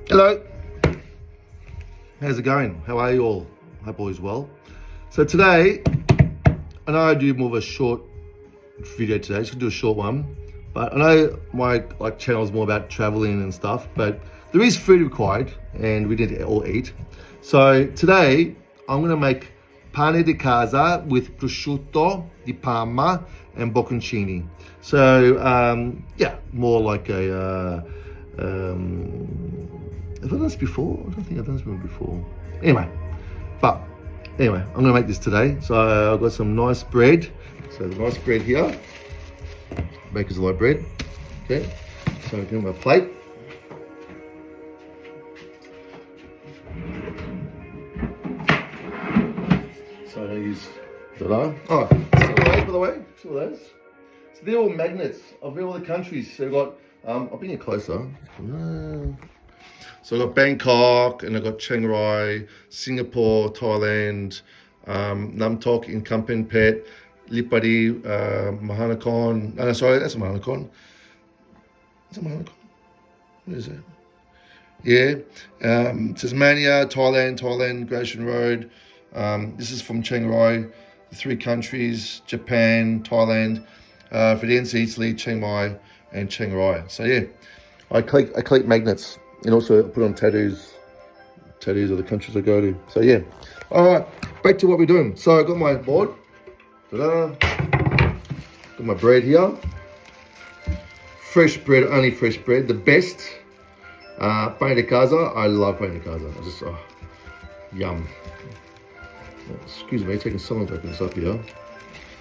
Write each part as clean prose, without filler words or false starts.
Hello. How's it going? How are you all? Hope all is well. So today, I know I do more of a short video today. Just gonna do a short one. But I know my channel is more about traveling and stuff. But there is food required, and we need to all eat. So today, I'm gonna make pane di casa with prosciutto di Parma and bocconcini. So yeah, more like a. Have I done this before? I don't think I've done this one before. Anyway, I'm gonna make this today. So I've got some nice bread. So the nice bread here. Baker's light bread. Okay. So I'm gonna my plate. So I use ta-da. Oh, by the way, see what those? So they're all magnets of all the countries. So we've got I'll bring it closer. So I've got Bangkok, and I've got Chiang Rai, Singapore, Thailand, Nam Tok in Kampeng Phet, Lipari, Mahanakhon. No, sorry, that's a Mahanakhon. Is that Mahanakhon? What is that? Yeah. Tasmania, Thailand, Great Ocean Road. This is from Chiang Rai, the three countries, Japan, Thailand, Firenze, Italy, Chiang Mai, and Chiang Rai. So yeah, I collect magnets. And also put on tattoos of the countries I go to. So yeah. Alright, back to what we're doing. So I got my board. Ta-da. Got my bread here. Fresh bread, only fresh bread. The best. Pane di casa. I love pane di casa. I just, yum. Excuse me, taking so long to open this up here.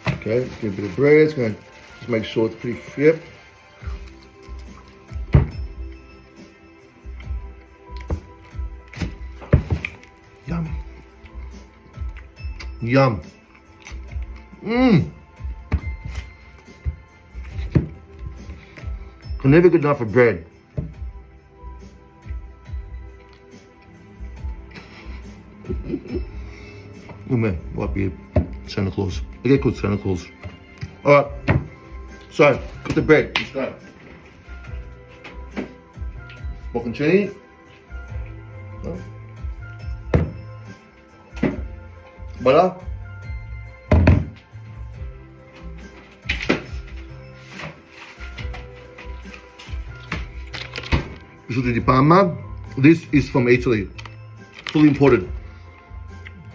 Okay, get a bit of bread. It's going to just make sure it's pretty yep. Yum. I'm never good enough for bread. Oh man, might be Santa Claus. I get called Santa Claus. Alright, so got the bread. Let's go. Bocconcini. Butter. Prosciutto di Parma. This is from Italy, fully imported.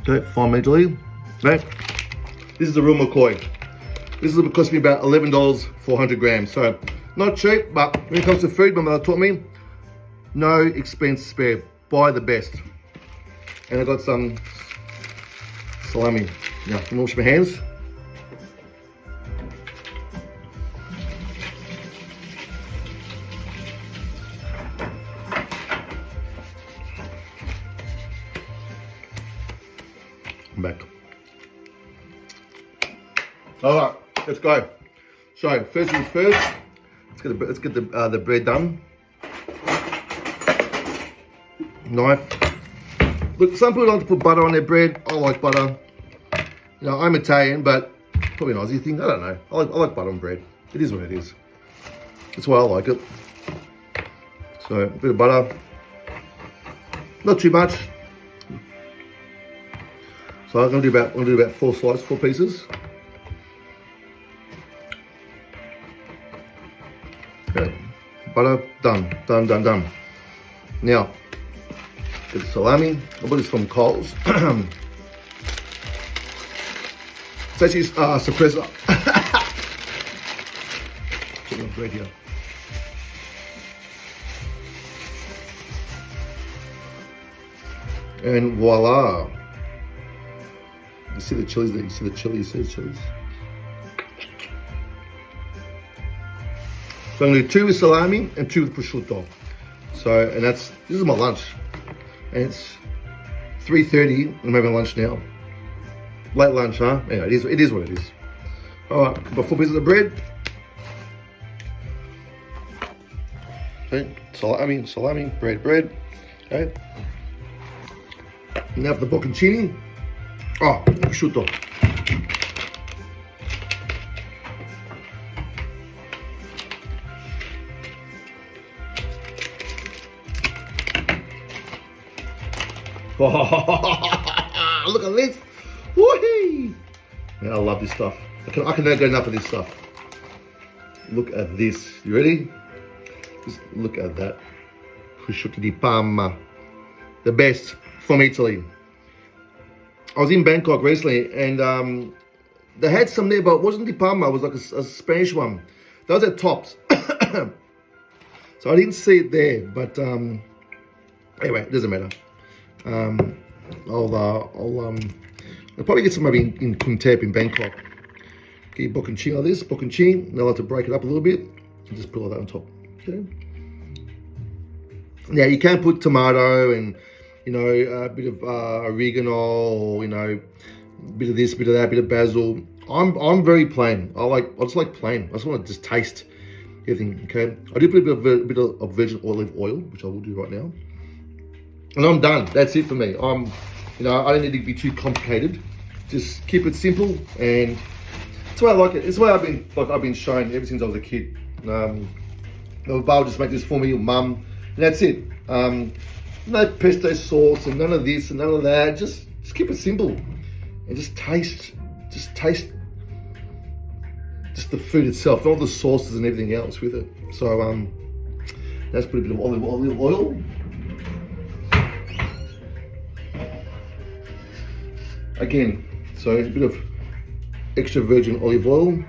Okay, from Italy. Okay, this is the real McCoy. This is cost me about $11 for 100 grams. So not cheap, but when it comes to food, my mother taught me, no expense spared. Buy the best. And I got some salami. Now, I'm gonna wash my hands. I'm back. All right, let's go. So first things first, let's get the bread done. Knife. Look, some people like to put butter on their bread. I like butter. You know, I'm Italian, but probably an Aussie thing. I don't know. I like butter on bread. It is what it is. That's why I like it. So a bit of butter. Not too much. So I'm gonna do about 4 pieces. Okay. Butter, done. Now, get the salami. I bought this from Coles. It's actually suppressor. Put it on bread here. And voila. You see the chilies there? You see the chilies? So I'm going to do 2 with salami and 2 with prosciutto. So, and this is my lunch. And it's 3:30, I'm having lunch now. Late lunch, huh? Yeah, it is what it is. Alright, got 4 pieces of bread. Okay, salami, bread. Okay. Now for the bocconcini. Oh, prosciutto. Look at this. Woohoo! Man, I love this stuff. I can never get enough of this stuff. Look at this. You ready? Just look at that. Prosciutto di Parma. The best from Italy. I was in Bangkok recently and they had some there, but it wasn't di Parma. It was like a Spanish one. That was at Tops. So I didn't see it there, but anyway, it doesn't matter. I'll probably get some maybe in Kuntep in Bangkok. Get your bocconcini like this, bocconcini, and I'll have to break it up a little bit and just put all that on top. Okay. Now you can put tomato and a bit of oregano, or a bit of this, bit of that, bit of basil. I'm very plain. I just like plain. I just want to just taste everything. Okay. I do put a bit of virgin olive oil, which I will do right now. And I'm done. That's it for me. I don't need to be too complicated. Just keep it simple, and that's the way I like it. It's the way I've been shown ever since I was a kid. Paolo just make this for me, or mum, and that's it. No pesto sauce and none of this and none of that. Just keep it simple, and just taste the food itself, all the sauces and everything else with it. So let's put a bit of olive oil. Again, so a bit of extra virgin olive oil.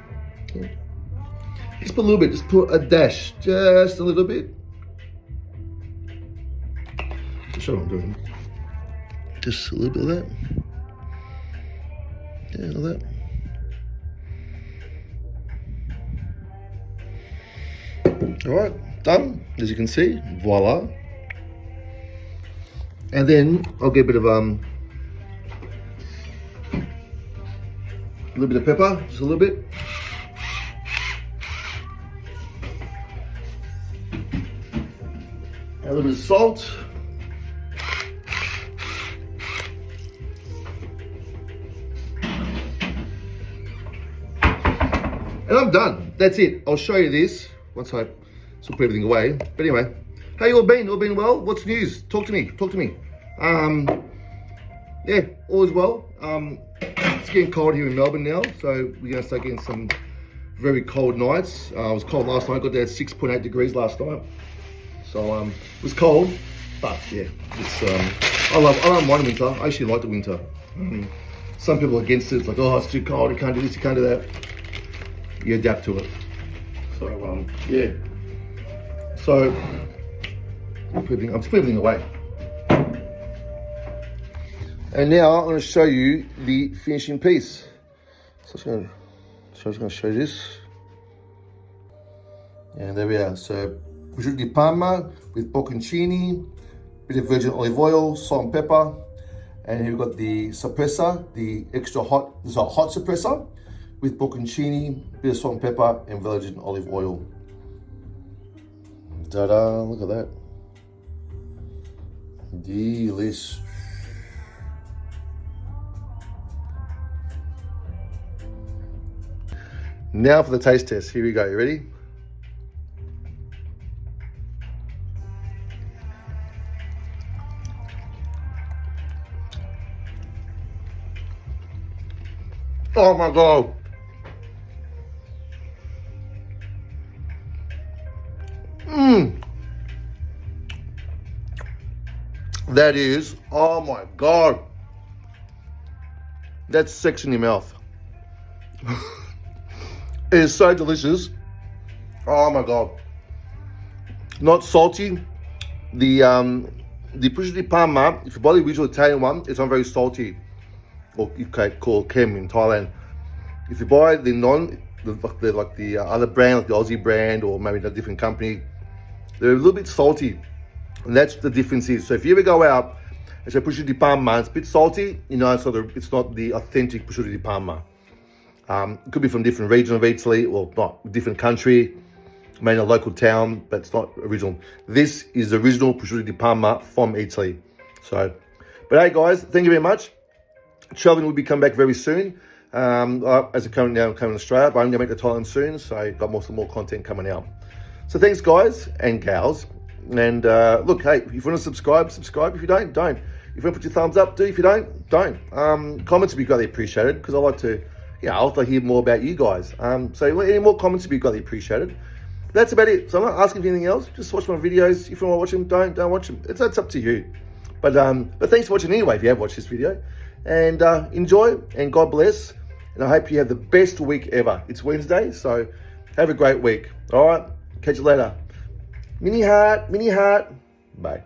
Just put a little bit, just put a dash, just a little bit. Just show what I'm doing. Just a little bit of that. Yeah, like that. All right, done. As you can see, voila. And then I'll get a bit of a little bit of pepper, just a little bit. A little bit of salt. And I'm done. That's it. I'll show you this once I put everything away. But anyway, how you all been? All been well? What's news? Talk to me. Yeah, all is well. It's getting cold here in Melbourne now, so we're going to start getting some very cold nights. It was cold last night. Got down 6.8 degrees last night, so it was cold. But yeah, it's I don't mind winter. I actually like the winter. Some people are against it. It's like, oh, it's too cold. You can't do this. You can't do that. You adapt to it. So yeah. So I'm putting everything away. And now I'm going to show you the finishing piece. So I'm just going to show you this. And there we are. So prosciutto di Parma with bocconcini, bit of virgin olive oil, salt and pepper. And here we've got the suppressor, the extra hot, this is a hot suppressor with bocconcini, bit of salt and pepper, and virgin olive oil. Ta-da, look at that. Delish. Now for the taste test. Here we go. You ready? Oh my God. That is, oh my God. That's sex in your mouth. It is so delicious. Oh my God. Not salty. The Prosciutto di Parma, if you buy the original Italian one, it's not very salty. Or you can call Kem in Thailand. If you buy the other brand, like the Aussie brand, or maybe a different company, they're a little bit salty. And that's the difference is. So if you ever go out and say Prosciutto di Parma, it's a bit salty, it's not the authentic Prosciutto di Parma. It could be from different region of Italy, or not different country, maybe a local town, but it's not original. This is the original Prosciutto di Parma from Italy. So, but hey guys, thank you very much. Traveling will be coming back very soon. As I'm coming to Australia, but I'm going to make the Thailand soon, so I've got some more content coming out. So thanks guys and gals. And look, hey, if you want to subscribe. If you don't. If you want to put your thumbs up, do. If you don't, don't. Comments would be greatly appreciated because I like to, I like to hear more about you guys. So any more comments would be greatly appreciated. That's about it. So I'm not asking for anything else. Just watch my videos. If you want to watch them, don't watch them. It's up to you. But thanks for watching anyway. If you have watched this video, and enjoy and God bless. And I hope you have the best week ever. It's Wednesday, so have a great week. All right, catch you later. Mini heart. Bye.